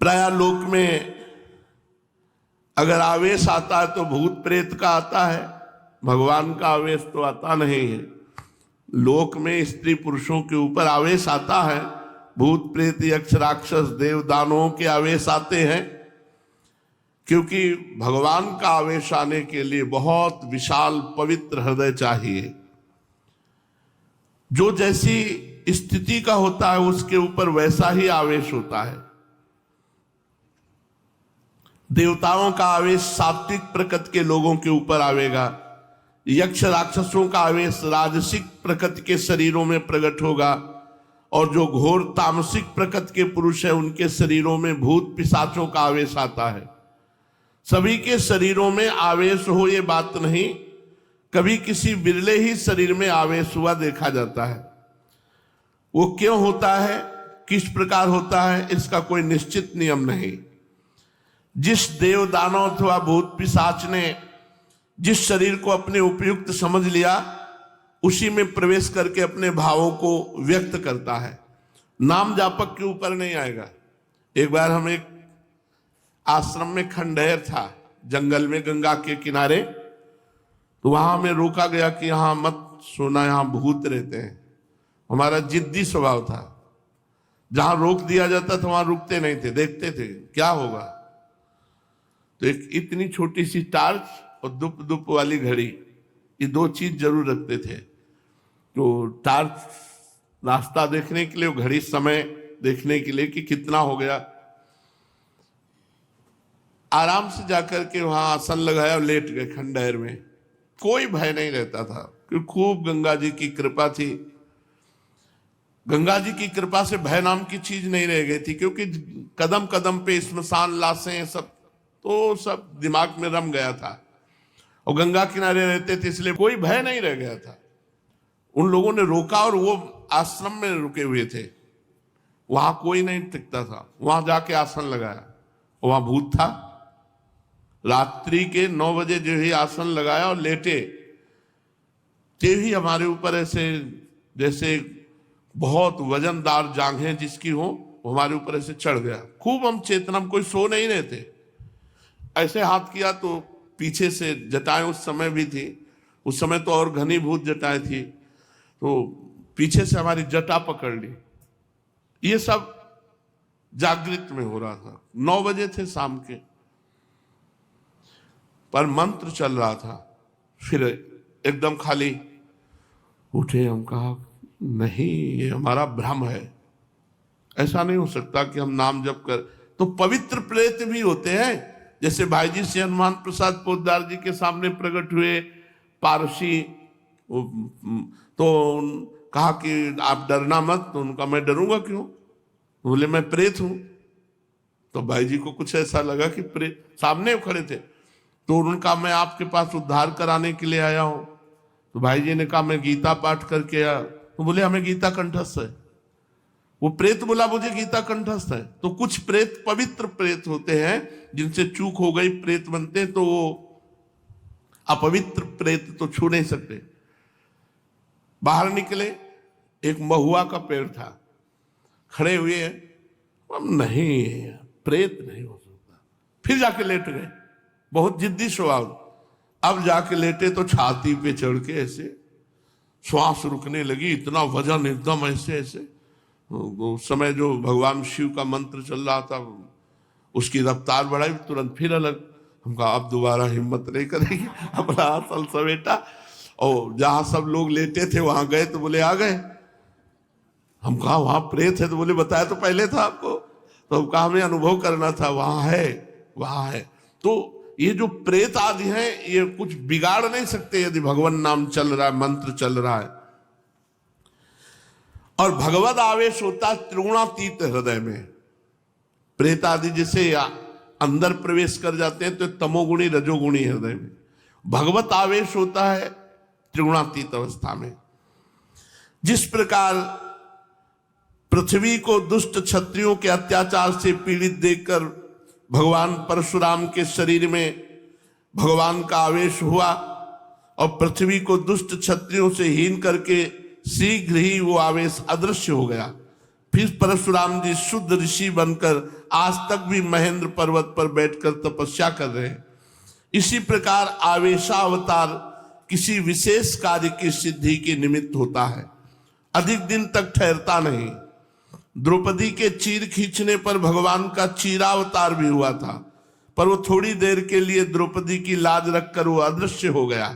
प्राय लोक में अगर आवेश आता है तो भूत प्रेत का आता है, भगवान का आवेश तो आता नहीं है। लोक में स्त्री पुरुषों के ऊपर आवेश आता है, भूत प्रेत यक्ष राक्षस देव दानवों के आवेश आते हैं, क्योंकि भगवान का आवेश आने के लिए बहुत विशाल पवित्र हृदय चाहिए। जो जैसी स्थिति का होता है उसके ऊपर वैसा ही आवेश होता है। देवताओं का आवेश सात्विक प्रकृति के लोगों के ऊपर आवेगा, यक्ष राक्षसों का आवेश राजसिक प्रकृति के शरीरों में प्रकट होगा, और जो घोर तामसिक प्रकृति के पुरुष है उनके शरीरों में भूत पिशाचों का आवेश आता है। सभी के शरीरों में आवेश हो ये बात नहीं, कभी किसी बिरले ही शरीर में आवेश हुआ देखा जाता है। वो क्यों होता है, किस प्रकार होता है, इसका कोई निश्चित नियम नहीं। जिस देव दानव अथवा भूत पिशाच ने जिस शरीर को अपने उपयुक्त समझ लिया उसी में प्रवेश करके अपने भावों को व्यक्त करता है, नाम जापक के ऊपर नहीं आएगा। एक बार हम एक आश्रम में खंडहर था जंगल में गंगा के किनारे, तो वहां हमें रोका गया कि यहां मत सोना, यहां भूत रहते हैं। हमारा जिद्दी स्वभाव था, जहां रोक दिया जाता था वहां रुकते नहीं थे, देखते थे क्या होगा। तो एक इतनी छोटी सी टार्च और दुप दुप वाली घड़ी, ये दो चीज जरूर रखते थे। तो टार्च रास्ता देखने के लिए, घड़ी समय देखने के लिए कि कितना हो गया। आराम से जाकर के वहां आसन लगाया और लेट गए खंडहर में। कोई भय नहीं रहता था क्योंकि खूब गंगा जी की कृपा थी। गंगा जी की कृपा से भय नाम की चीज नहीं रह गई थी, क्योंकि कदम कदम पे स्मशान लाशें सब दिमाग में रम गया था, और गंगा किनारे रहते थे इसलिए कोई भय नहीं रह गया था। उन लोगों ने रोका और वो आश्रम में रुके हुए थे, वहां कोई नहीं टिकता था। वहां जाके आसन लगाया, वहां भूत था। रात्रि के 9 बजे जो ही आसन लगाया और लेटे, ते ही हमारे ऊपर ऐसे जैसे बहुत वजनदार जांघें जिसकी हो हमारे ऊपर ऐसे चढ़ गया। खूब हम चेतना, कोई सो नहीं रहे थे। ऐसे हाथ किया तो पीछे से जटाएं उस समय भी थी, उस समय तो और घनीभूत जटाएं थी, तो पीछे से हमारी जटा पकड़ ली। ये सब जागृत में हो रहा था। 9 बजे थे शाम के, पर मंत्र चल रहा था। फिर एकदम खाली उठे, हम कहा नहीं, ये हमारा भ्रम है, ऐसा नहीं हो सकता कि हम नाम जप कर। तो पवित्र प्रेत भी होते हैं, जैसे भाई जी से हनुमान प्रसाद पोद्दार जी के सामने प्रकट हुए पारसी, तो कहा कि आप डरना मत। तो उनका मैं डरूंगा क्यों, बोले मैं प्रेत हूं। तो भाई जी को कुछ ऐसा लगा कि प्रेत सामने खड़े थे, तो उनका मैं आपके पास उद्धार कराने के लिए आया हूं। तो भाई जी ने कहा मैं गीता पाठ करके आया। तो बोले हमें गीता कंठस्थ है। वो प्रेत बोला मुझे गीता कंठस्थ है। तो कुछ प्रेत पवित्र प्रेत होते हैं, जिनसे चूक हो गई प्रेत बनते हैं, तो वो अपवित्र प्रेत तो छू नहीं सकते। बाहर निकले, एक महुआ का पेड़ था, खड़े हुए, हम नहीं, प्रेत नहीं हो सकता। फिर जाके लेट गए, बहुत जिद्दी स्वभाव। अब जाके लेटे तो छाती पे चढ़ के ऐसे श्वास रुकने लगी, इतना वजन एकदम ऐसे ऐसे। उस समय जो भगवान शिव का मंत्र चल रहा था उसकी रफ्तार बढ़ाई, तुरंत फिर अलग। हम कहा अब दोबारा हिम्मत नहीं करेगी, अपना आसन समेटा और जहां सब लोग लेटे थे वहां गए। तो बोले आ गए। हम कहा वहां प्रेत है, तो बोले बताया तो पहले था आपको। तो हम कहा हमें अनुभव करना था, वहां है, वहां है। तो ये जो प्रेत आदि हैं ये कुछ बिगाड़ नहीं सकते यदि भगवान नाम चल रहा है, मंत्र चल रहा है। और भगवत आवेश होता है त्रिगुणातीत हृदय में। प्रेत आदि जैसे अंदर प्रवेश कर जाते हैं तो तमोगुणी रजोगुणी हृदय में, भगवत आवेश होता है त्रिगुणातीत अवस्था में। जिस प्रकार पृथ्वी को दुष्ट क्षत्रियों के अत्याचार से पीड़ित देखकर भगवान परशुराम के शरीर में भगवान का आवेश हुआ और पृथ्वी को दुष्ट क्षत्रियों से हीन करके शीघ्र ही वो आवेश अदृश्य हो गया। फिर परशुराम जी शुद्ध ऋषि बनकर आज तक भी महेंद्र पर्वत पर बैठकर तपस्या कर रहे हैं। इसी प्रकार आवेशावतार किसी विशेष कार्य की सिद्धि के निमित्त होता है, अधिक दिन तक ठहरता नहीं। द्रौपदी के चीर खींचने पर भगवान का चीरावतार भी हुआ था, पर वो थोड़ी देर के लिए द्रौपदी की लाज रखकर वो अदृश्य हो गया।